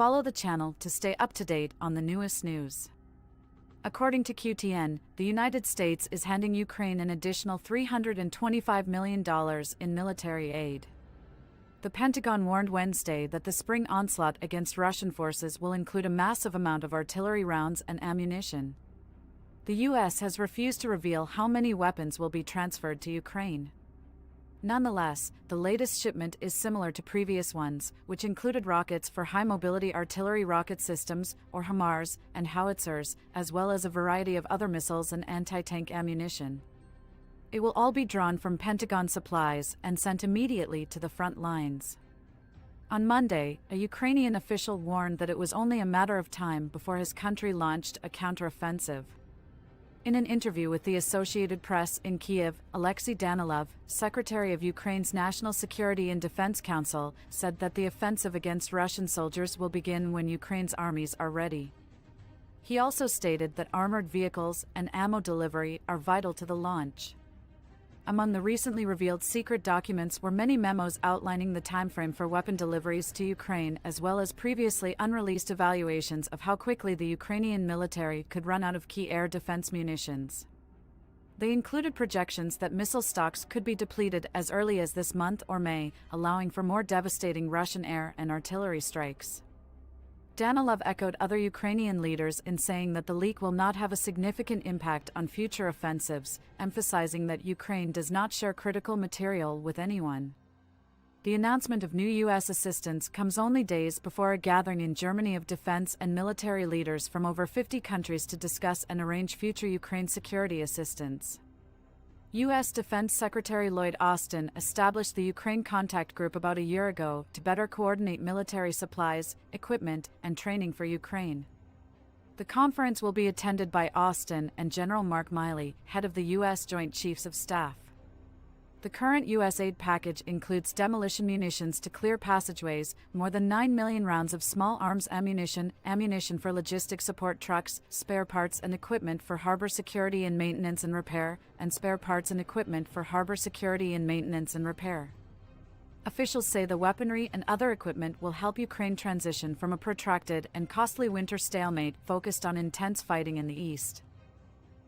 Follow the channel to stay up to date on the newest news. According to QTN, the United States is handing Ukraine an additional $325 million in military aid. The Pentagon warned Wednesday that the spring onslaught against Russian forces will include a massive amount of artillery rounds and ammunition. The U.S. has refused to reveal how many weapons will be transferred to Ukraine. Nonetheless, the latest shipment is similar to previous ones, which included rockets for high-mobility artillery rocket systems, or HIMARS, and howitzers, as well as a variety of other missiles and anti-tank ammunition. It will all be drawn from Pentagon supplies and sent immediately to the front lines. On Monday, a Ukrainian official warned that it was only a matter of time before his country launched a counteroffensive. In an interview with the Associated Press in Kyiv, Alexei Danilov, Secretary of Ukraine's National Security and Defense Council, said that the offensive against Russian soldiers will begin when Ukraine's armies are ready. He also stated that armored vehicles and ammo delivery are vital to the launch. Among the recently revealed secret documents were many memos outlining the timeframe for weapon deliveries to Ukraine, as well as previously unreleased evaluations of how quickly the Ukrainian military could run out of key air defense munitions. They included projections that missile stocks could be depleted as early as this month or May, allowing for more devastating Russian air and artillery strikes. Danilov echoed other Ukrainian leaders in saying that the leak will not have a significant impact on future offensives, emphasizing that Ukraine does not share critical material with anyone. The announcement of new U.S. assistance comes only days before a gathering in Germany of defense and military leaders from over 50 countries to discuss and arrange future Ukraine security assistance. U.S. Defense Secretary Lloyd Austin established the Ukraine Contact Group about a year ago to better coordinate military supplies, equipment, and training for Ukraine. The conference will be attended by Austin and General Mark Milley, head of the U.S. Joint Chiefs of Staff. The current U.S. aid package includes demolition munitions to clear passageways, more than 9 million rounds of small arms ammunition, ammunition for logistic support trucks, spare parts and equipment for harbor security and maintenance and repair, and spare parts and equipment for harbor security and maintenance and repair. Officials say the weaponry and other equipment will help Ukraine transition from a protracted and costly winter stalemate focused on intense fighting in the east,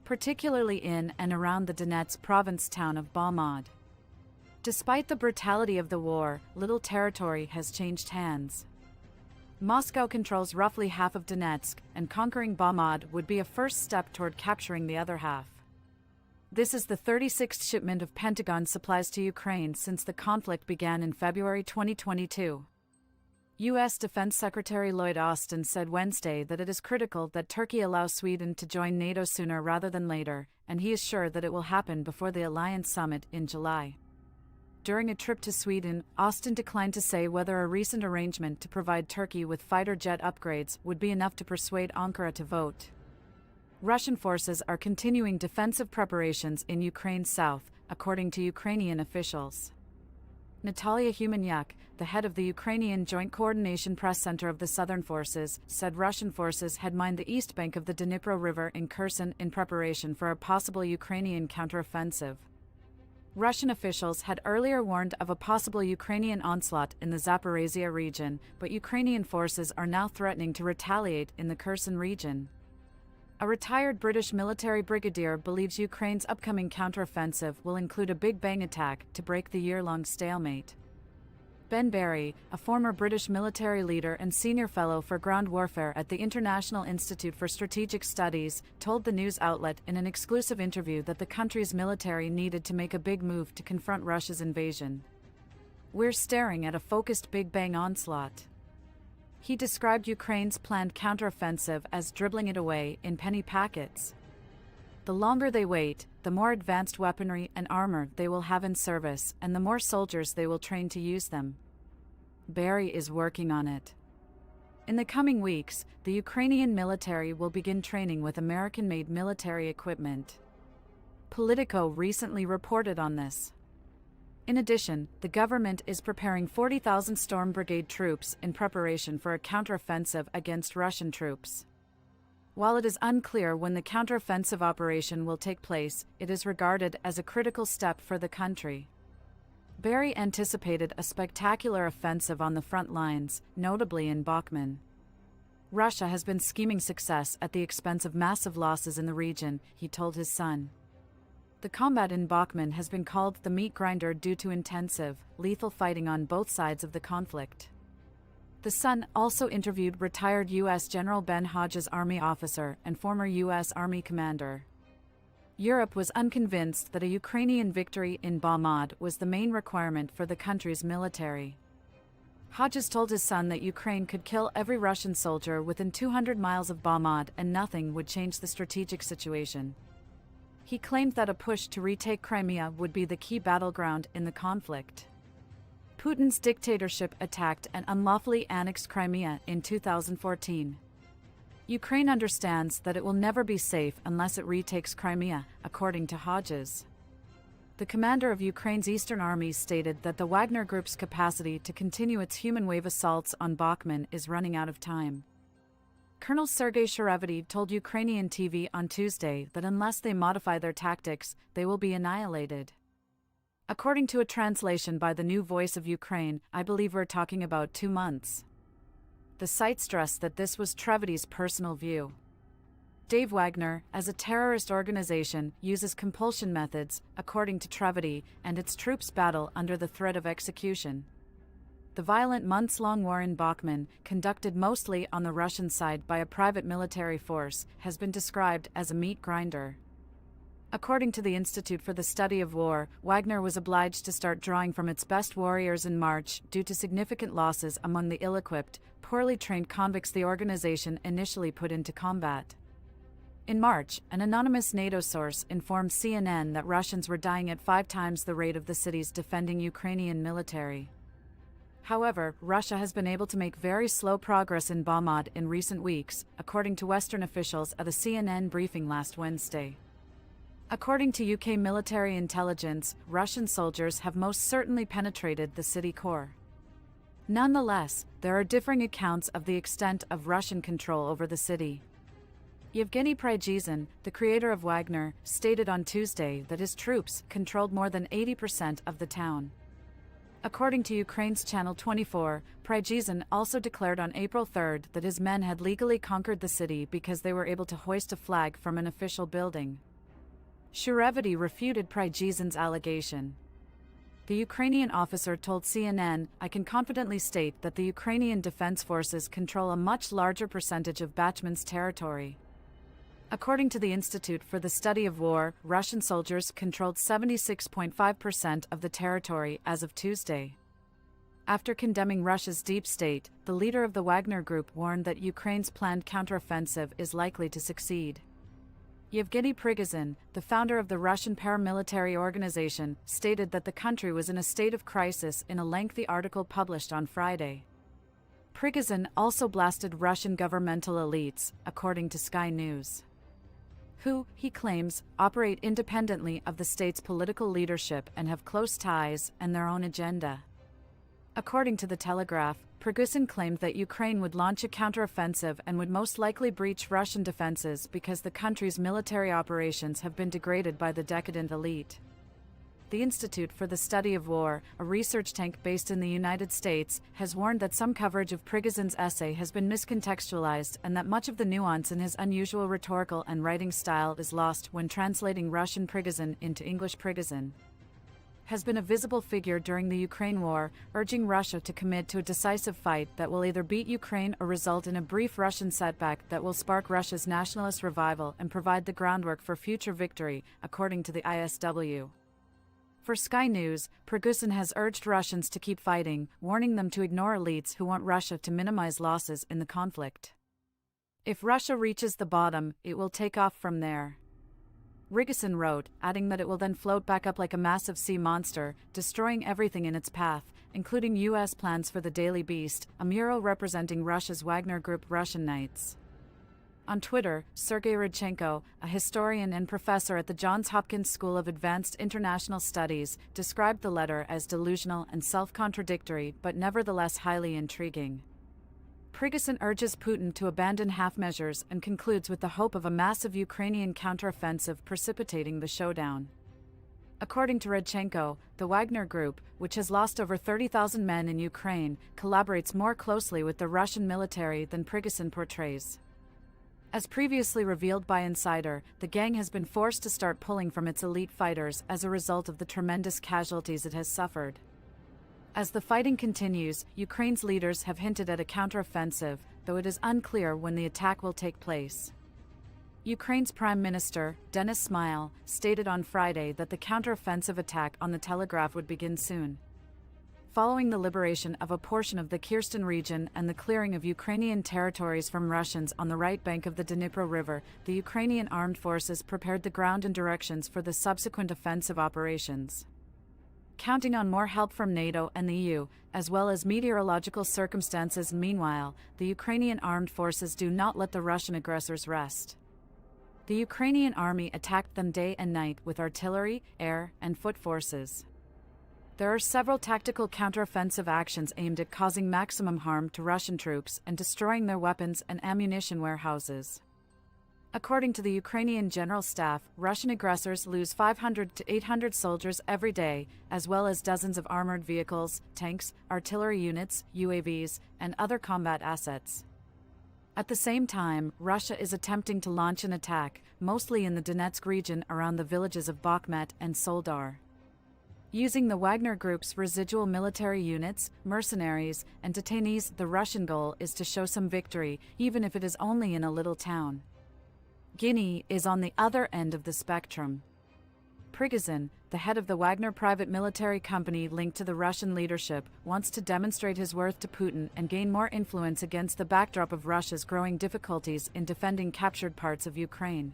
particularly in and around the Donetsk province town of Bakhmut. Despite the brutality of the war, little territory has changed hands. Moscow controls roughly half of Donetsk, and conquering Bakhmut would be a first step toward capturing the other half. This is the 36th shipment of Pentagon supplies to Ukraine since the conflict began in February 2022. U.S. Defense Secretary Lloyd Austin said Wednesday that it is critical that Turkey allow Sweden to join NATO sooner rather than later, and he is sure that it will happen before the alliance summit in July. During a trip to Sweden, Austin declined to say whether a recent arrangement to provide Turkey with fighter jet upgrades would be enough to persuade Ankara to vote. Russian forces are continuing defensive preparations in Ukraine's south, according to Ukrainian officials. Natalia Humaniuk, the head of the Ukrainian Joint Coordination Press Center of the Southern Forces, said Russian forces had mined the east bank of the Dnipro River in Kherson in preparation for a possible Ukrainian counteroffensive. Russian officials had earlier warned of a possible Ukrainian onslaught in the Zaporizhia region, but Ukrainian forces are now threatening to retaliate in the Kherson region. A retired British military brigadier believes Ukraine's upcoming counteroffensive will include a Big Bang attack to break the year-long stalemate. Ben Barry, a former British military leader and senior fellow for ground warfare at the International Institute for Strategic Studies, told the news outlet in an exclusive interview that the country's military needed to make a big move to confront Russia's invasion. "We're staring at a focused Big Bang onslaught." He described Ukraine's planned counteroffensive as dribbling it away in penny packets. The longer they wait, the more advanced weaponry and armor they will have in service, and the more soldiers they will train to use them. Barry is working on it. In the coming weeks, the Ukrainian military will begin training with American-made military equipment. Politico recently reported on this. In addition, the government is preparing 40,000 Storm Brigade troops in preparation for a counteroffensive against Russian troops. While it is unclear when the counteroffensive operation will take place, it is regarded as a critical step for the country. Barry anticipated a spectacular offensive on the front lines, notably in Bakhmut. Russia has been scheming success at the expense of massive losses in the region, he told his son. The combat in Bakhmut has been called the meat grinder due to intensive, lethal fighting on both sides of the conflict. The Sun also interviewed retired U.S. General Ben Hodges, Army officer and former U.S. Army commander. Europe was unconvinced that a Ukrainian victory in Bakhmut was the main requirement for the country's military. Hodges told his son that Ukraine could kill every Russian soldier within 200 miles of Bakhmut and nothing would change the strategic situation. He claimed that a push to retake Crimea would be the key battleground in the conflict. Putin's dictatorship attacked and unlawfully annexed Crimea in 2014. Ukraine understands that it will never be safe unless it retakes Crimea, according to Hodges. The commander of Ukraine's Eastern Army stated that the Wagner Group's capacity to continue its human wave assaults on Bakhmut is running out of time. Colonel Sergei Sharevity told Ukrainian TV on Tuesday that unless they modify their tactics, they will be annihilated. According to a translation by the New Voice of Ukraine, I believe we're talking about 2 months. The site stressed that this was Sharavety's personal view. Dave Wagner, as a terrorist organization, uses compulsion methods, according to Sharavetty, and its troops battle under the threat of execution. The violent months-long war in Bakhmut, conducted mostly on the Russian side by a private military force, has been described as a meat grinder. According to the Institute for the Study of War, Wagner was obliged to start drawing from its best warriors in March due to significant losses among the ill-equipped, poorly trained convicts the organization initially put into combat. In March, an anonymous NATO source informed CNN that Russians were dying at 5 times the rate of the cities defending Ukrainian military. However, Russia has been able to make very slow progress in Bakhmut in recent weeks, according to Western officials at a CNN briefing last Wednesday. According to UK military intelligence, Russian soldiers have most certainly penetrated the city core. Nonetheless, there are differing accounts of the extent of Russian control over the city. Yevgeny Prigozhin, the creator of Wagner, stated on Tuesday that his troops controlled more than 80% of the town. According to Ukraine's Channel 24, Prigozhin also declared on April 3 that his men had legally conquered the city because they were able to hoist a flag from an official building. Sharevity refuted Prigozhin's allegation. The Ukrainian officer told CNN, "I can confidently state that the Ukrainian Defense Forces control a much larger percentage of Bakhmut's territory." According to the Institute for the Study of War, Russian soldiers controlled 76.5% of the territory as of Tuesday. After condemning Russia's deep state, the leader of the Wagner Group warned that Ukraine's planned counteroffensive is likely to succeed. Yevgeny Prigozhin, the founder of the Russian paramilitary organization, stated that the country was in a state of crisis in a lengthy article published on Friday. Prigozhin also blasted Russian governmental elites, according to Sky News, who, he claims, operate independently of the state's political leadership and have close ties and their own agenda. According to The Telegraph, Prigozhin claimed that Ukraine would launch a counteroffensive and would most likely breach Russian defenses because the country's military operations have been degraded by the decadent elite. The Institute for the Study of War, a research tank based in the United States, has warned that some coverage of Prigozhin's essay has been miscontextualized and that much of the nuance in his unusual rhetorical and writing style is lost when translating Russian Prigozhin into English. Prigozhin has been a visible figure during the Ukraine war, urging Russia to commit to a decisive fight that will either beat Ukraine or result in a brief Russian setback that will spark Russia's nationalist revival and provide the groundwork for future victory, according to the ISW. For Sky News, Prigozhin has urged Russians to keep fighting, warning them to ignore elites who want Russia to minimize losses in the conflict. If Russia reaches the bottom, it will take off from there. Prigozhin wrote, adding that it will then float back up like a massive sea monster, destroying everything in its path, including U.S. plans for the Daily Beast, a mural representing Russia's Wagner Group Russian Knights. On Twitter, Sergei Rodchenko, a historian and professor at the Johns Hopkins School of Advanced International Studies, described the letter as delusional and self-contradictory but nevertheless highly intriguing. Prigozhin urges Putin to abandon half measures and concludes with the hope of a massive Ukrainian counteroffensive precipitating the showdown. According to Redchenko, the Wagner Group, which has lost over 30,000 men in Ukraine, collaborates more closely with the Russian military than Prigozhin portrays. As previously revealed by Insider, the gang has been forced to start pulling from its elite fighters as a result of the tremendous casualties it has suffered. As the fighting continues, Ukraine's leaders have hinted at a counteroffensive, though it is unclear when the attack will take place. Ukraine's Prime Minister, Denis Smyl, stated on Friday that the counteroffensive attack on the Telegraph would begin soon. Following the liberation of a portion of the Kherson region and the clearing of Ukrainian territories from Russians on the right bank of the Dnipro River, the Ukrainian armed forces prepared the ground and directions for the subsequent offensive operations. Counting on more help from NATO and the EU, as well as meteorological circumstances. Meanwhile, the Ukrainian armed forces do not let the Russian aggressors rest. The Ukrainian army attacked them day and night with artillery, air, and foot forces. There are several tactical counteroffensive actions aimed at causing maximum harm to Russian troops and destroying their weapons and ammunition warehouses. According to the Ukrainian General Staff, Russian aggressors lose 500 to 800 soldiers every day, as well as dozens of armored vehicles, tanks, artillery units, UAVs, and other combat assets. At the same time, Russia is attempting to launch an attack, mostly in the Donetsk region around the villages of Bakhmut and Soledar. Using the Wagner Group's residual military units, mercenaries, and detainees, the Russian goal is to show some victory, even if it is only in a little town. Guinea is on the other end of the spectrum. Prigozhin, the head of the Wagner private military company linked to the Russian leadership, wants to demonstrate his worth to Putin and gain more influence against the backdrop of Russia's growing difficulties in defending captured parts of Ukraine.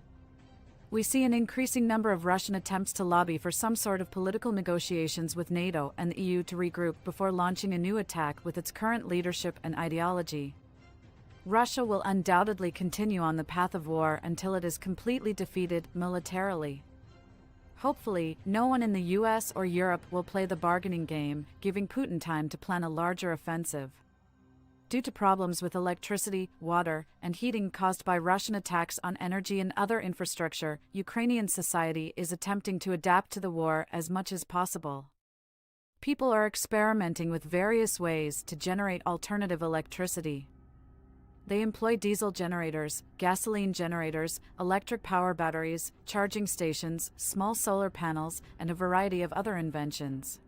We see an increasing number of Russian attempts to lobby for some sort of political negotiations with NATO and the EU to regroup before launching a new attack with its current leadership and ideology. Russia will undoubtedly continue on the path of war until it is completely defeated militarily. Hopefully, no one in the US or Europe will play the bargaining game, giving Putin time to plan a larger offensive. Due to problems with electricity, water, and heating caused by Russian attacks on energy and other infrastructure, Ukrainian society is attempting to adapt to the war as much as possible. People are experimenting with various ways to generate alternative electricity. They employ diesel generators, gasoline generators, electric power batteries, charging stations, small solar panels, and a variety of other inventions.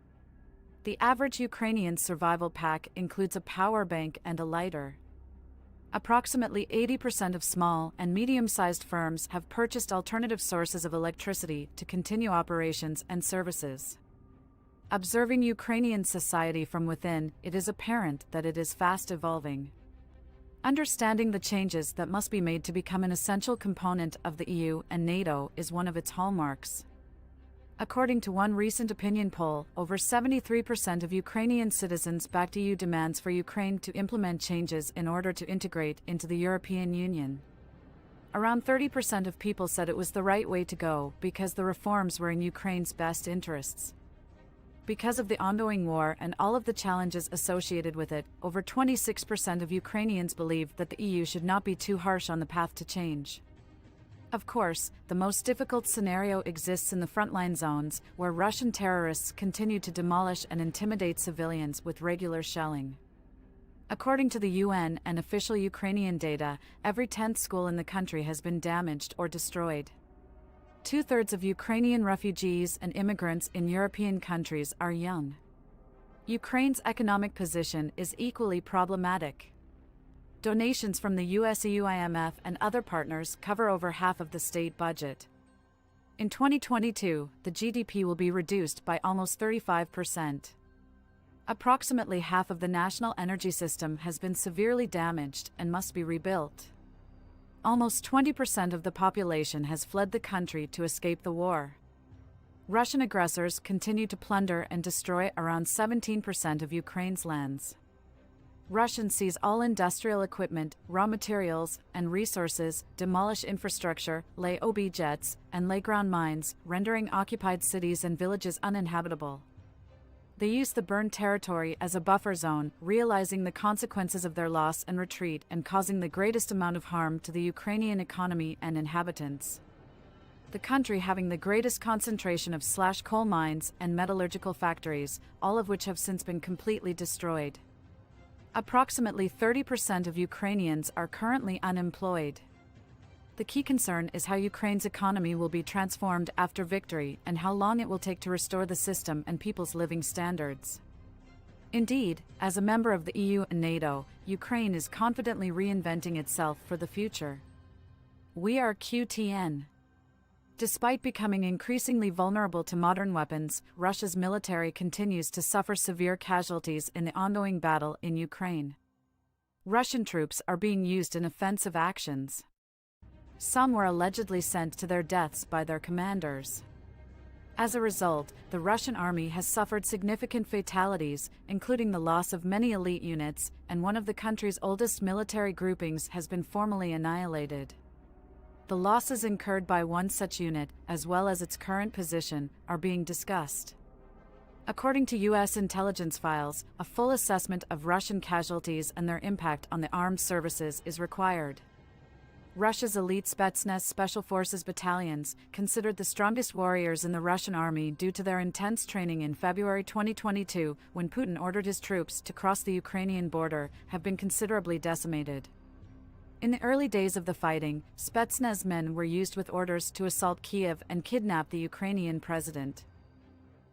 The average Ukrainian survival pack includes a power bank and a lighter. Approximately 80% of small and medium-sized firms have purchased alternative sources of electricity to continue operations and services. Observing Ukrainian society from within, it is apparent that it is fast evolving. Understanding the changes that must be made to become an essential component of the EU and NATO is one of its hallmarks. According to one recent opinion poll, over 73% of Ukrainian citizens backed EU demands for Ukraine to implement changes in order to integrate into the European Union. Around 30% of people said it was the right way to go because the reforms were in Ukraine's best interests. Because of the ongoing war and all of the challenges associated with it, over 26% of Ukrainians believe that the EU should not be too harsh on the path to change. Of course, the most difficult scenario exists in the frontline zones, where Russian terrorists continue to demolish and intimidate civilians with regular shelling. According to the UN and official Ukrainian data, every 10th school in the country has been damaged or destroyed. Two-thirds of Ukrainian refugees and immigrants in European countries are young. Ukraine's economic position is equally problematic. Donations from the US, EU, IMF, and other partners cover over half of the state budget. In 2022, the GDP will be reduced by almost 35%. Approximately half of the national energy system has been severely damaged and must be rebuilt. Almost 20% of the population has fled the country to escape the war. Russian aggressors continue to plunder and destroy around 17% of Ukraine's lands. Russia seize all industrial equipment, raw materials, and resources, demolish infrastructure, lay objets, and lay ground mines, rendering occupied cities and villages uninhabitable. They use the burned territory as a buffer zone, realizing the consequences of their loss and retreat and causing the greatest amount of harm to the Ukrainian economy and inhabitants. the country having the greatest concentration of coal mines and metallurgical factories, all of which have since been completely destroyed. Approximately 30% of Ukrainians are currently unemployed. The key concern is how Ukraine's economy will be transformed after victory and how long it will take to restore the system and people's living standards. Indeed, as a member of the EU and NATO, Ukraine is confidently reinventing itself for the future. We are QTN. Despite becoming increasingly vulnerable to modern weapons, Russia's military continues to suffer severe casualties in the ongoing battle in Ukraine. Russian troops are being used in offensive actions. Some were allegedly sent to their deaths by their commanders. As a result, the Russian army has suffered significant fatalities, including the loss of many elite units, and one of the country's oldest military groupings has been formally annihilated. The losses incurred by one such unit, as well as its current position, are being discussed. According to U.S. intelligence files, a full assessment of Russian casualties and their impact on the armed services is required. Russia's elite Spetsnaz Special Forces battalions, considered the strongest warriors in the Russian army due to their intense training in February 2022, when Putin ordered his troops to cross the Ukrainian border, have been considerably decimated. In the early days of the fighting, Spetsnaz men were used with orders to assault Kyiv and kidnap the Ukrainian president.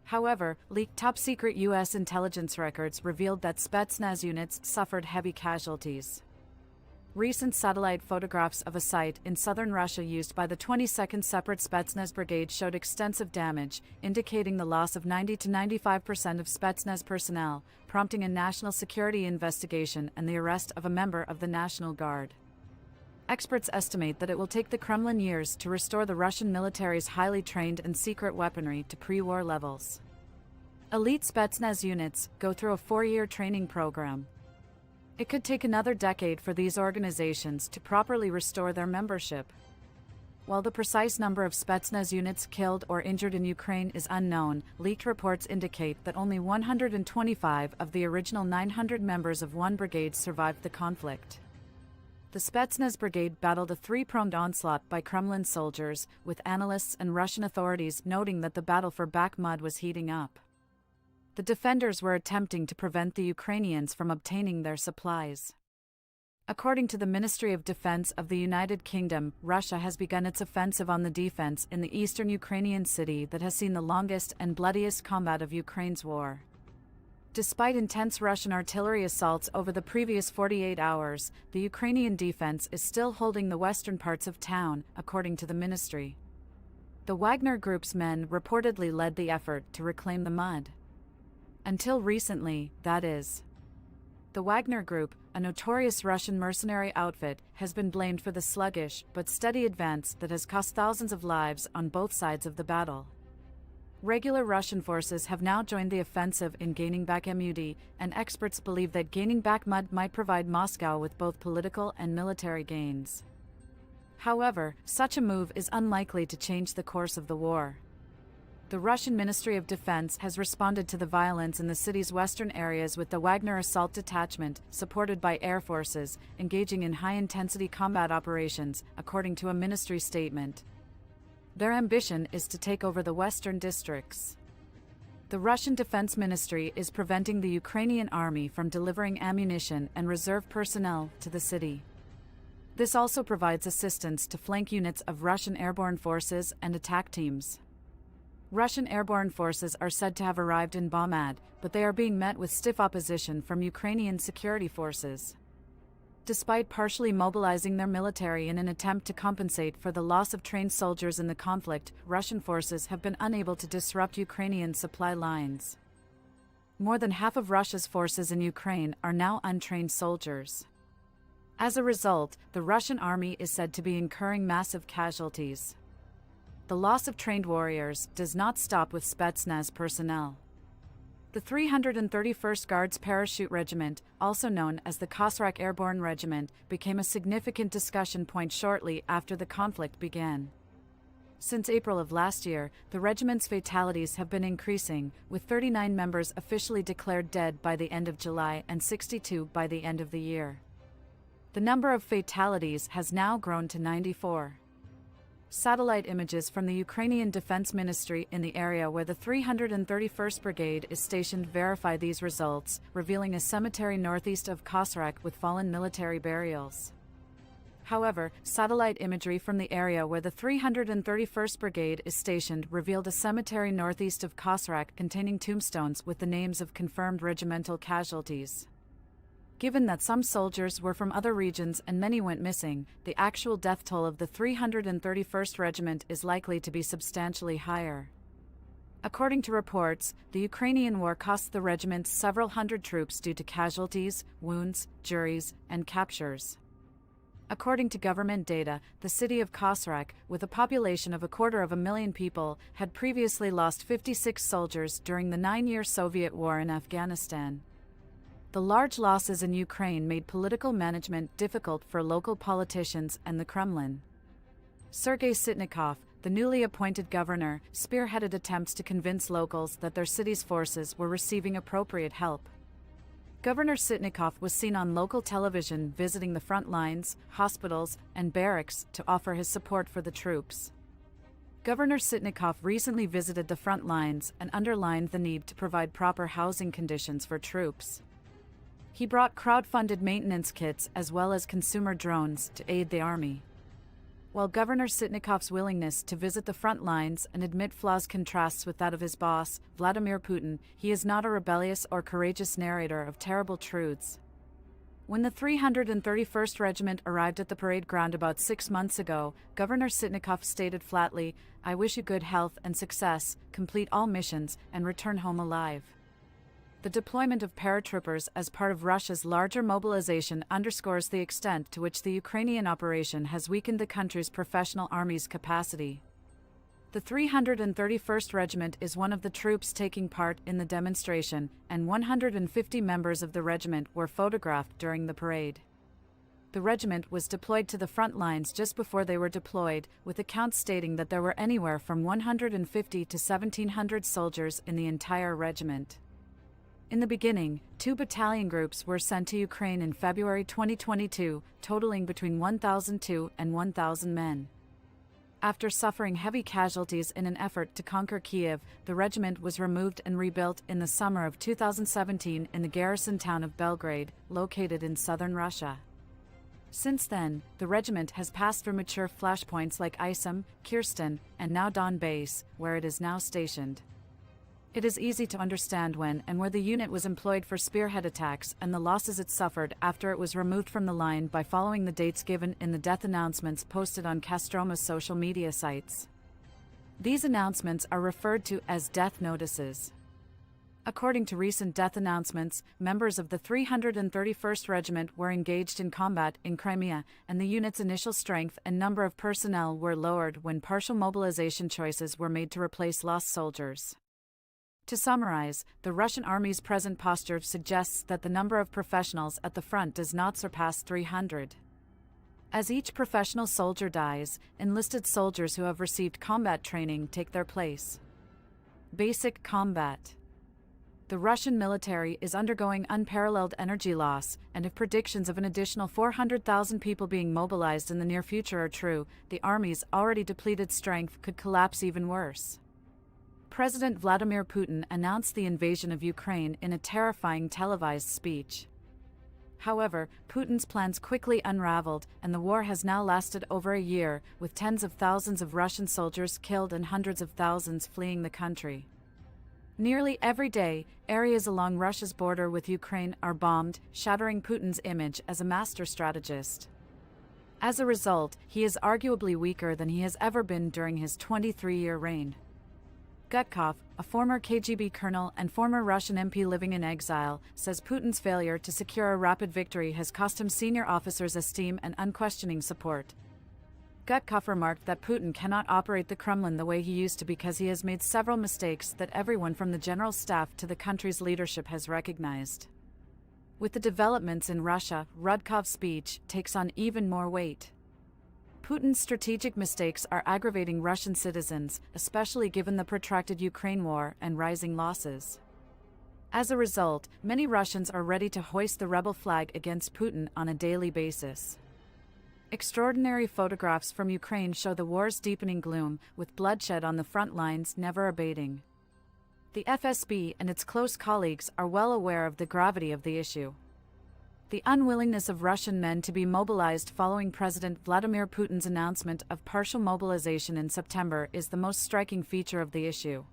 However, leaked top-secret U.S. intelligence records revealed that Spetsnaz units suffered heavy casualties. Recent satellite photographs of a site in southern Russia used by the 22nd Separate Spetsnaz Brigade showed extensive damage, indicating the loss of 90 to 95% of Spetsnaz personnel, prompting a national security investigation and the arrest of a member of the National Guard. Experts estimate that it will take the Kremlin years to restore the Russian military's highly trained and secret weaponry to pre-war levels. Elite Spetsnaz units go through a 4-year training program. It could take another decade for these organizations to properly restore their membership. While the precise number of Spetsnaz units killed or injured in Ukraine is unknown, leaked reports indicate that only 125 of the original 900 members of one brigade survived the conflict. The Spetsnaz brigade battled a 3-pronged onslaught by Kremlin soldiers, with analysts and Russian authorities noting that the battle for Bakhmut was heating up. The defenders were attempting to prevent the Ukrainians from obtaining their supplies. According to the Ministry of Defense of the United Kingdom, Russia has begun its offensive on the defense in the eastern Ukrainian city that has seen the longest and bloodiest combat of Ukraine's war. Despite intense Russian artillery assaults over the previous 48 hours, the Ukrainian defense is still holding the western parts of town, according to the ministry. The Wagner Group's men reportedly led the effort to reclaim the mud. Until recently, that is. The Wagner Group, a notorious Russian mercenary outfit, has been blamed for the sluggish but steady advance that has cost thousands of lives on both sides of the battle. Regular Russian forces have now joined the offensive in gaining back Mud, and experts believe that gaining back Mud might provide Moscow with both political and military gains. However, such a move is unlikely to change the course of the war. The Russian Ministry of Defense has responded to the violence in the city's western areas with the Wagner Assault Detachment, supported by air forces, engaging in high-intensity combat operations, according to a ministry statement. Their ambition is to take over the western districts. The Russian Defense Ministry is preventing the Ukrainian army from delivering ammunition and reserve personnel to the city. This also provides assistance to flank units of Russian airborne forces and attack teams. Russian airborne forces are said to have arrived in Bakhmut, but they are being met with stiff opposition from Ukrainian security forces. Despite partially mobilizing their military in an attempt to compensate for the loss of trained soldiers in the conflict, Russian forces have been unable to disrupt Ukrainian supply lines. More than half of Russia's forces in Ukraine are now untrained soldiers. As a result, the Russian army is said to be incurring massive casualties. The loss of trained warriors does not stop with Spetsnaz personnel. The 331st Guards Parachute Regiment, also known as the Kosrak Airborne Regiment, became a significant discussion point shortly after the conflict began. Since April of last year, the regiment's fatalities have been increasing, with 39 members officially declared dead by the end of July and 62 by the end of the year. The number of fatalities has now grown to 94. Satellite images from the Ukrainian Defense Ministry in the area where the 331st Brigade is stationed verify these results, revealing a cemetery northeast of Kosarak with fallen military burials. However, satellite imagery from the area where the 331st Brigade is stationed revealed a cemetery northeast of Kosarak containing tombstones with the names of confirmed regimental casualties. Given that some soldiers were from other regions and many went missing, the actual death toll of the 331st Regiment is likely to be substantially higher. According to reports, the Ukrainian war cost the regiment several hundred troops due to casualties, wounds, juries, and captures. According to government data, the city of Kosarak, with a population of 250,000 people, had previously lost 56 soldiers during the 9-year Soviet war in Afghanistan. The large losses in Ukraine made political management difficult for local politicians and the Kremlin. Sergei Sitnikov, the newly appointed governor, spearheaded attempts to convince locals that their city's forces were receiving appropriate help. Governor Sitnikov was seen on local television visiting the front lines, hospitals, and barracks to offer his support for the troops. Governor Sitnikov recently visited the front lines and underlined the need to provide proper housing conditions for troops. He brought crowd-funded maintenance kits as well as consumer drones to aid the army. While Governor Sitnikov's willingness to visit the front lines and admit flaws contrasts with that of his boss, Vladimir Putin, he is not a rebellious or courageous narrator of terrible truths. When the 331st Regiment arrived at the parade ground about 6 months ago, Governor Sitnikov stated flatly, "I wish you good health and success, complete all missions, and return home alive." The deployment of paratroopers as part of Russia's larger mobilization underscores the extent to which the Ukrainian operation has weakened the country's professional army's capacity. The 331st Regiment is one of the troops taking part in the demonstration, and 150 members of the regiment were photographed during the parade. The regiment was deployed to the front lines just before they were deployed, with accounts stating that there were anywhere from 150 to 1,700 soldiers in the entire regiment. In the beginning, 2 battalion groups were sent to Ukraine in February 2022, totaling between 1,002 and 1,000 men. After suffering heavy casualties in an effort to conquer Kiev, the regiment was removed and rebuilt in the summer of 2017 in the garrison town of Belgrade, located in southern Russia. Since then, the regiment has passed through mature flashpoints like Isom, Kherson, and now Don Base, where it is now stationed. It is easy to understand when and where the unit was employed for spearhead attacks and the losses it suffered after it was removed from the line by following the dates given in the death announcements posted on Kostroma's social media sites. These announcements are referred to as death notices. According to recent death announcements, members of the 331st Regiment were engaged in combat in Crimea, and the unit's initial strength and number of personnel were lowered when partial mobilization choices were made to replace lost soldiers. To summarize, the Russian army's present posture suggests that the number of professionals at the front does not surpass 300. As each professional soldier dies, enlisted soldiers who have received combat training take their place. Basic combat. The Russian military is undergoing unparalleled energy loss, and if predictions of an additional 400,000 people being mobilized in the near future are true, the army's already depleted strength could collapse even worse. President Vladimir Putin announced the invasion of Ukraine in a terrifying televised speech. However, Putin's plans quickly unraveled, and the war has now lasted over a year, with tens of thousands of Russian soldiers killed and hundreds of thousands fleeing the country. Nearly every day, areas along Russia's border with Ukraine are bombed, shattering Putin's image as a master strategist. As a result, he is arguably weaker than he has ever been during his 23-year reign. Gutkov, a former KGB colonel and former Russian MP living in exile, says Putin's failure to secure a rapid victory has cost him senior officers' esteem and unquestioning support. Gutkov remarked that Putin cannot operate the Kremlin the way he used to because he has made several mistakes that everyone from the general staff to the country's leadership has recognized. With the developments in Russia, Rudkov's speech takes on even more weight. Putin's strategic mistakes are aggravating Russian citizens, especially given the protracted Ukraine war and rising losses. As a result, many Russians are ready to hoist the rebel flag against Putin on a daily basis. Extraordinary photographs from Ukraine show the war's deepening gloom, with bloodshed on the front lines never abating. The FSB and its close colleagues are well aware of the gravity of the issue. The unwillingness of Russian men to be mobilized following President Vladimir Putin's announcement of partial mobilization in September is the most striking feature of the issue.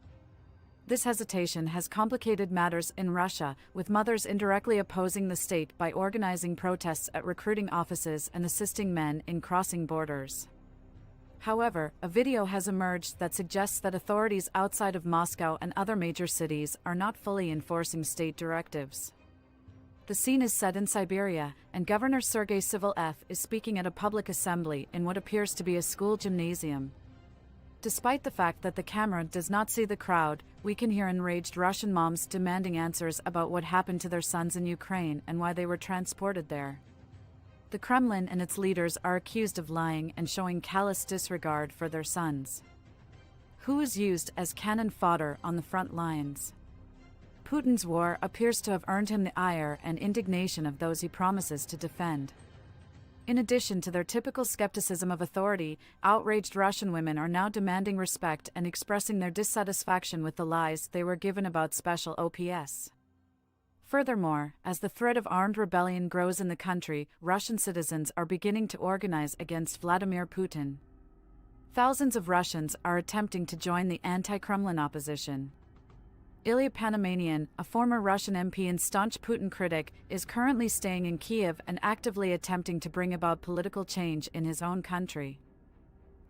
This hesitation has complicated matters in Russia, with mothers indirectly opposing the state by organizing protests at recruiting offices and assisting men in crossing borders. However, a video has emerged that suggests that authorities outside of Moscow and other major cities are not fully enforcing state directives. The scene is set in Siberia, and Governor Sergei Sivilev is speaking at a public assembly in what appears to be a school gymnasium. Despite the fact that the camera does not see the crowd, we can hear enraged Russian moms demanding answers about what happened to their sons in Ukraine and why they were transported there. The Kremlin and its leaders are accused of lying and showing callous disregard for their sons. Who is used as cannon fodder on the front lines? Putin's war appears to have earned him the ire and indignation of those he promises to defend. In addition to their typical skepticism of authority, outraged Russian women are now demanding respect and expressing their dissatisfaction with the lies they were given about special ops. Furthermore, as the threat of armed rebellion grows in the country, Russian citizens are beginning to organize against Vladimir Putin. Thousands of Russians are attempting to join the anti-Kremlin opposition. Ilya Panamanian, a former Russian MP and staunch Putin critic, is currently staying in Kiev and actively attempting to bring about political change in his own country.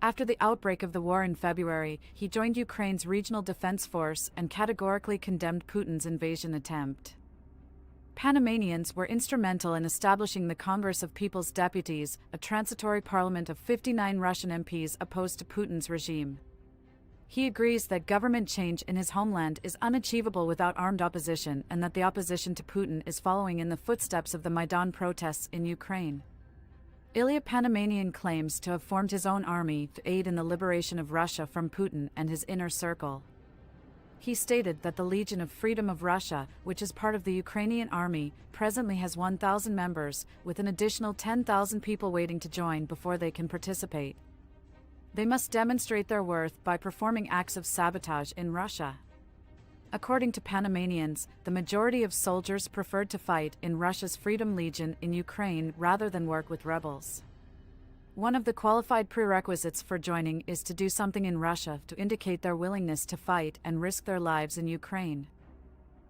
After the outbreak of the war in February, he joined Ukraine's regional defense force and categorically condemned Putin's invasion attempt. Panamanians were instrumental in establishing the Congress of People's Deputies, a transitory parliament of 59 Russian MPs opposed to Putin's regime. He agrees that government change in his homeland is unachievable without armed opposition and that the opposition to Putin is following in the footsteps of the Maidan protests in Ukraine. Ilya Panamanian claims to have formed his own army to aid in the liberation of Russia from Putin and his inner circle. He stated that the Legion of Freedom of Russia, which is part of the Ukrainian army, presently has 1,000 members, with an additional 10,000 people waiting to join before they can participate. They must demonstrate their worth by performing acts of sabotage in Russia. According to Panamanians, the majority of soldiers preferred to fight in Russia's Freedom Legion in Ukraine rather than work with rebels. One of the qualified prerequisites for joining is to do something in Russia to indicate their willingness to fight and risk their lives in Ukraine.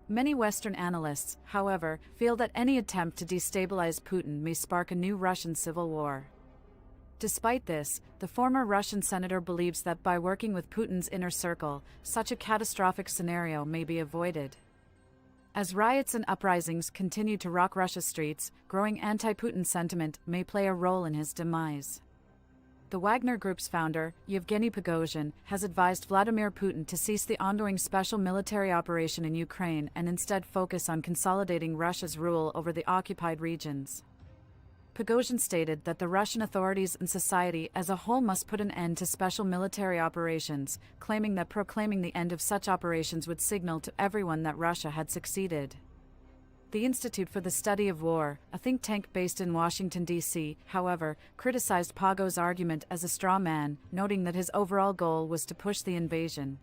Many Western analysts, however, feel that any attempt to destabilize Putin may spark a new Russian civil war. Despite this, the former Russian senator believes that by working with Putin's inner circle, such a catastrophic scenario may be avoided. As riots and uprisings continue to rock Russia's streets, growing anti-Putin sentiment may play a role in his demise. The Wagner Group's founder, Yevgeny Prigozhin, has advised Vladimir Putin to cease the ongoing special military operation in Ukraine and instead focus on consolidating Russia's rule over the occupied regions. Prigozhin stated that the Russian authorities and society as a whole must put an end to special military operations, claiming that proclaiming the end of such operations would signal to everyone that Russia had succeeded. The Institute for the Study of War, a think tank based in Washington, D.C., however, criticized Prigozhin's argument as a straw man, noting that his overall goal was to push the invasion.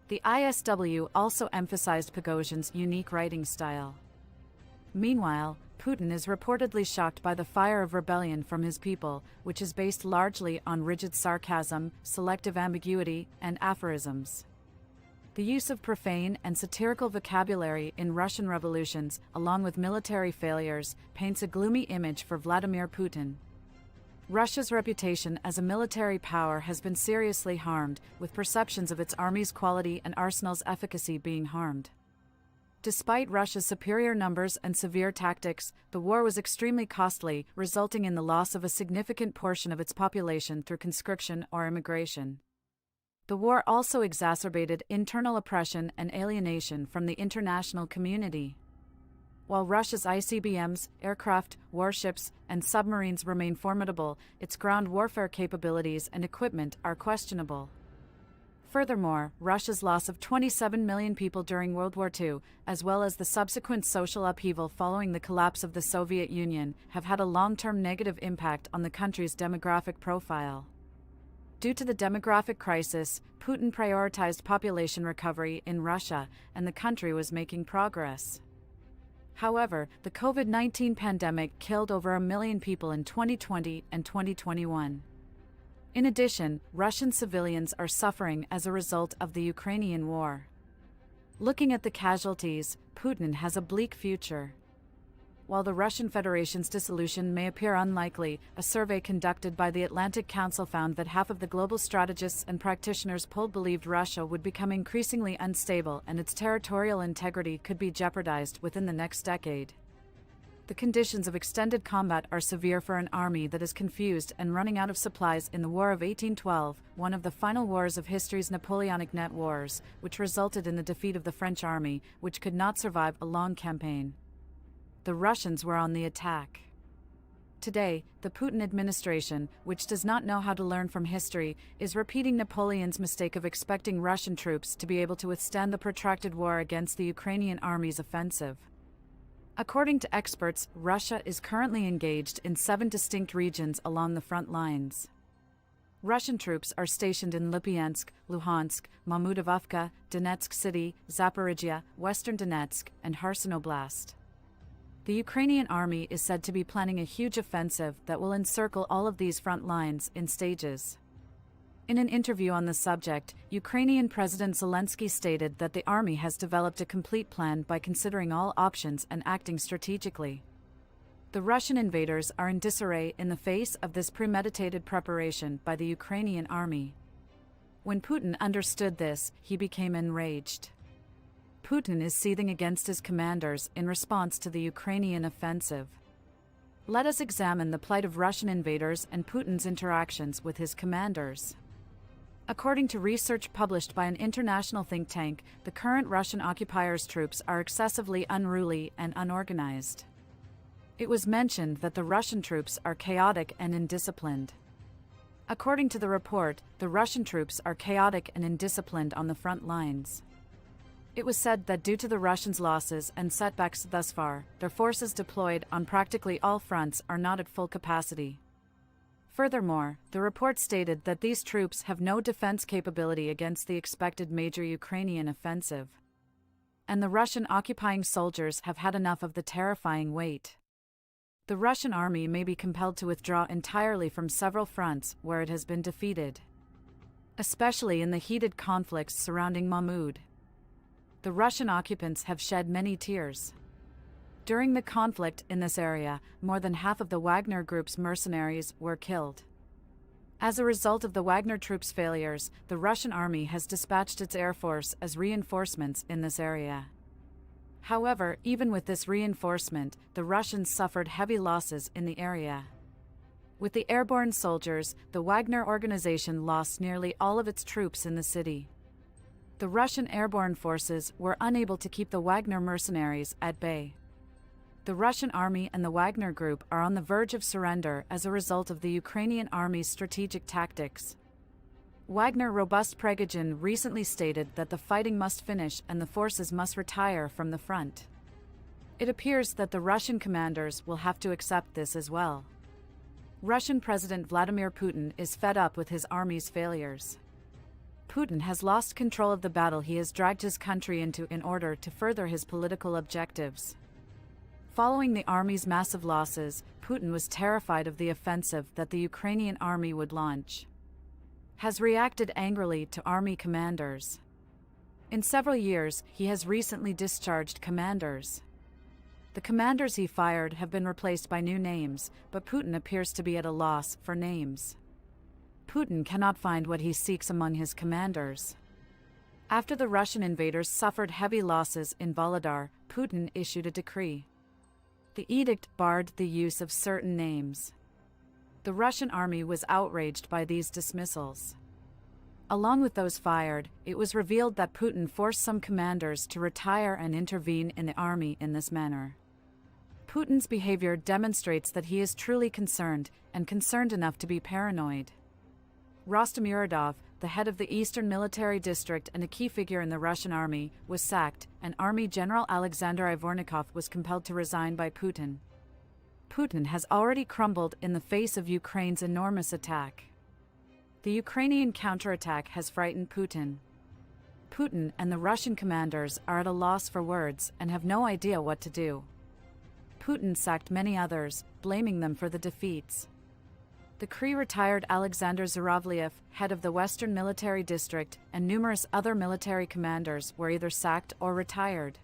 The ISW also emphasized Prigozhin's unique writing style. Meanwhile, Putin is reportedly shocked by the fire of rebellion from his people, which is based largely on rigid sarcasm, selective ambiguity, and aphorisms. The use of profane and satirical vocabulary in Russian revolutions, along with military failures, paints a gloomy image for Vladimir Putin. Russia's reputation as a military power has been seriously harmed, with perceptions of its army's quality and arsenal's efficacy being harmed. Despite Russia's superior numbers and severe tactics, the war was extremely costly, resulting in the loss of a significant portion of its population through conscription or immigration. The war also exacerbated internal oppression and alienation from the international community. While Russia's ICBMs, aircraft, warships, and submarines remain formidable, its ground warfare capabilities and equipment are questionable. Furthermore, Russia's loss of 27 million people during World War II, as well as the subsequent social upheaval following the collapse of the Soviet Union, have had a long-term negative impact on the country's demographic profile. Due to the demographic crisis, Putin prioritized population recovery in Russia, and the country was making progress. However, the COVID-19 pandemic killed over 1 million people in 2020 and 2021. In addition, Russian civilians are suffering as a result of the Ukrainian war. Looking at the casualties, Putin has a bleak future. While the Russian Federation's dissolution may appear unlikely, a survey conducted by the Atlantic Council found that half of the global strategists and practitioners polled believed Russia would become increasingly unstable and its territorial integrity could be jeopardized within the next decade. The conditions of extended combat are severe for an army that is confused and running out of supplies in the War of 1812, one of the final wars of history's Napoleonic net wars, which resulted in the defeat of the French army, which could not survive a long campaign. The Russians were on the attack. Today, the Putin administration, which does not know how to learn from history, is repeating Napoleon's mistake of expecting Russian troops to be able to withstand the protracted war against the Ukrainian army's offensive. According to experts, Russia is currently engaged in 7 distinct regions along the front lines. Russian troops are stationed in Lipyansk, Luhansk, Mahmudovka, Donetsk City, Zaporizhia, Western Donetsk, and Kherson Oblast. The Ukrainian army is said to be planning a huge offensive that will encircle all of these front lines in stages. In an interview on the subject, Ukrainian President Zelensky stated that the army has developed a complete plan by considering all options and acting strategically. The Russian invaders are in disarray in the face of this premeditated preparation by the Ukrainian army. When Putin understood this, he became enraged. Putin is seething against his commanders in response to the Ukrainian offensive. Let us examine the plight of Russian invaders and Putin's interactions with his commanders. According to research published by an international think tank, the current Russian occupiers' troops are excessively unruly and unorganized. It was mentioned that the Russian troops are chaotic and indisciplined. According to the report, the Russian troops are chaotic and indisciplined on the front lines. It was said that due to the Russians' losses and setbacks thus far, their forces deployed on practically all fronts are not at full capacity. Furthermore, the report stated that these troops have no defense capability against the expected major Ukrainian offensive. And the Russian occupying soldiers have had enough of the terrifying weight. The Russian army may be compelled to withdraw entirely from several fronts where it has been defeated, especially in the heated conflicts surrounding Mahmud. The Russian occupants have shed many tears. During the conflict in this area, more than half of the Wagner Group's mercenaries were killed. As a result of the Wagner troops' failures, the Russian army has dispatched its air force as reinforcements in this area. However, even with this reinforcement, the Russians suffered heavy losses in the area. With the airborne soldiers, the Wagner organization lost nearly all of its troops in the city. The Russian airborne forces were unable to keep the Wagner mercenaries at bay. The Russian army and the Wagner Group are on the verge of surrender as a result of the Ukrainian army's strategic tactics. Wagner Robust Prigozhin recently stated that the fighting must finish and the forces must retire from the front. It appears that the Russian commanders will have to accept this as well. Russian President Vladimir Putin is fed up with his army's failures. Putin has lost control of the battle he has dragged his country into in order to further his political objectives. Following the army's massive losses, Putin was terrified of the offensive that the Ukrainian army would launch. Has reacted angrily to army commanders. In several years, he has recently discharged commanders. The commanders he fired have been replaced by new names, but Putin appears to be at a loss for names. Putin cannot find what he seeks among his commanders. After the Russian invaders suffered heavy losses in Volodar, Putin issued a decree. The edict barred the use of certain names. The Russian army was outraged by these dismissals. Along with those fired, it was revealed that Putin forced some commanders to retire and intervene in the army in this manner. Putin's behavior demonstrates that he is truly concerned, and concerned enough to be paranoid. Rostomuradov, the head of the Eastern Military District and a key figure in the Russian army, was sacked, and Army General Alexander Ivornikov was compelled to resign by Putin. Putin has already crumbled in the face of Ukraine's enormous attack. The Ukrainian counterattack has frightened Putin. Putin and the Russian commanders are at a loss for words and have no idea what to do. Putin sacked many others, blaming them for the defeats. The Kree-retired Alexander Zhuravlyev, head of the Western Military District, and numerous other military commanders were either sacked or retired.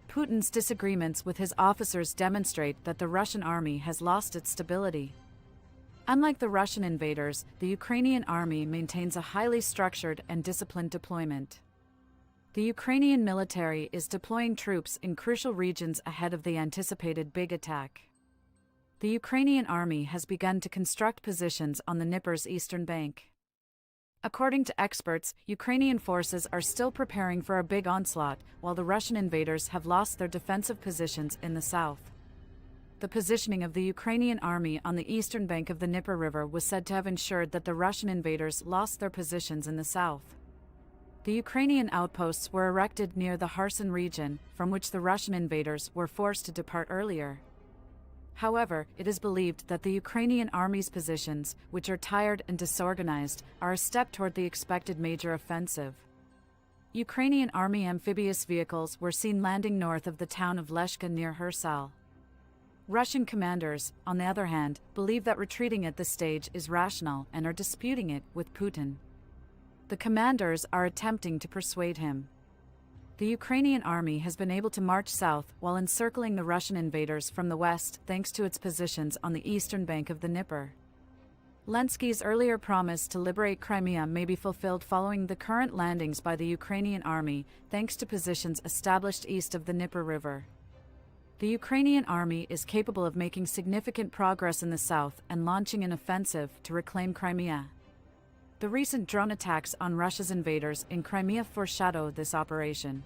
Putin's disagreements with his officers demonstrate that the Russian army has lost its stability. Unlike the Russian invaders, the Ukrainian army maintains a highly structured and disciplined deployment. The Ukrainian military is deploying troops in crucial regions ahead of the anticipated big attack. The Ukrainian army has begun to construct positions on the Dnieper's eastern bank. According to experts, Ukrainian forces are still preparing for a big onslaught, while the Russian invaders have lost their defensive positions in the south. The positioning of the Ukrainian army on the eastern bank of the Dnieper River was said to have ensured that the Russian invaders lost their positions in the south. The Ukrainian outposts were erected near the Kherson region, from which the Russian invaders were forced to depart earlier. However, it is believed that the Ukrainian army's positions, which are tired and disorganized, are a step toward the expected major offensive. Ukrainian army amphibious vehicles were seen landing north of the town of Leshka near Hersal. Russian commanders, on the other hand, believe that retreating at this stage is rational and are disputing it with Putin. The commanders are attempting to persuade him. The Ukrainian army has been able to march south while encircling the Russian invaders from the west thanks to its positions on the eastern bank of the Dnieper. Zelensky's earlier promise to liberate Crimea may be fulfilled following the current landings by the Ukrainian army thanks to positions established east of the Dnieper River. The Ukrainian army is capable of making significant progress in the south and launching an offensive to reclaim Crimea. The recent drone attacks on Russia's invaders in Crimea foreshadow this operation.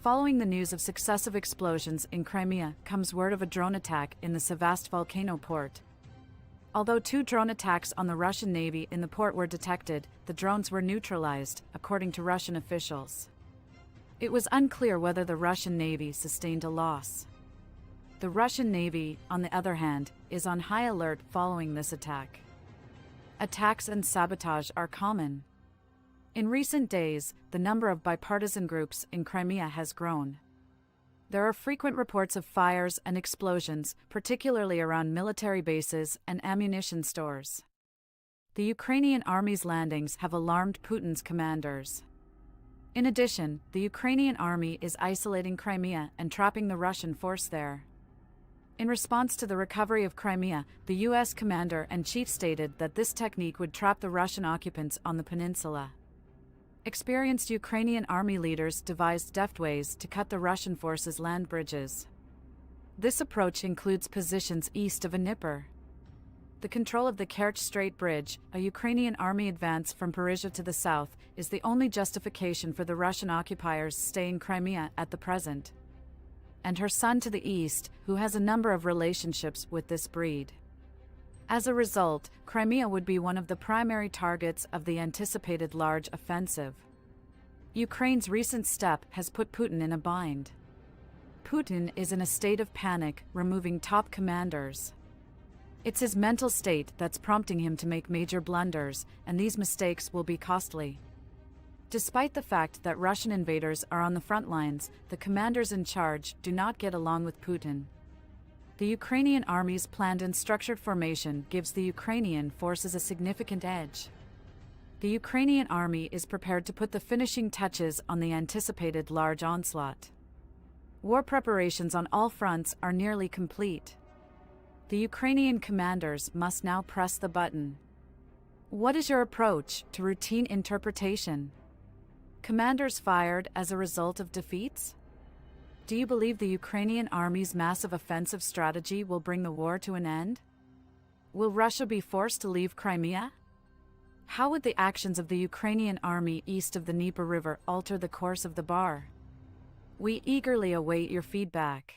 Following the news of successive explosions in Crimea comes word of a drone attack in the Sevast volcano port. Although 2 drone attacks on the Russian Navy in the port were detected, the drones were neutralized, according to Russian officials. It was unclear whether the Russian Navy sustained a loss. The Russian Navy, on the other hand, is on high alert following this attack. Attacks and sabotage are common. In recent days, the number of bipartisan groups in Crimea has grown. There are frequent reports of fires and explosions, particularly around military bases and ammunition stores. The Ukrainian army's landings have alarmed Putin's commanders. In addition, the Ukrainian army is isolating Crimea and trapping the Russian force there. In response to the recovery of Crimea, the U.S. commander-in-chief stated that this technique would trap the Russian occupants on the peninsula. Experienced Ukrainian army leaders devised deft ways to cut the Russian forces' land bridges. This approach includes positions east of the Dnieper. The control of the Kerch Strait Bridge, a Ukrainian army advance from Perisia to the south, is the only justification for the Russian occupiers staying Crimea at the present. And her son to the east, who has a number of relationships with this breed. As a result, Crimea would be one of the primary targets of the anticipated large offensive. Ukraine's recent step has put Putin in a bind. Putin is in a state of panic, removing top commanders. It's his mental state that's prompting him to make major blunders, and these mistakes will be costly. Despite the fact that Russian invaders are on the front lines, the commanders in charge do not get along with Putin. The Ukrainian army's planned and structured formation gives the Ukrainian forces a significant edge. The Ukrainian army is prepared to put the finishing touches on the anticipated large onslaught. War preparations on all fronts are nearly complete. The Ukrainian commanders must now press the button. What is your approach to routine interpretation? Commanders fired as a result of defeats? Do you believe the Ukrainian army's massive offensive strategy will bring the war to an end? Will Russia be forced to leave Crimea? How would the actions of the Ukrainian army east of the Dnieper River alter the course of the war? We eagerly await your feedback.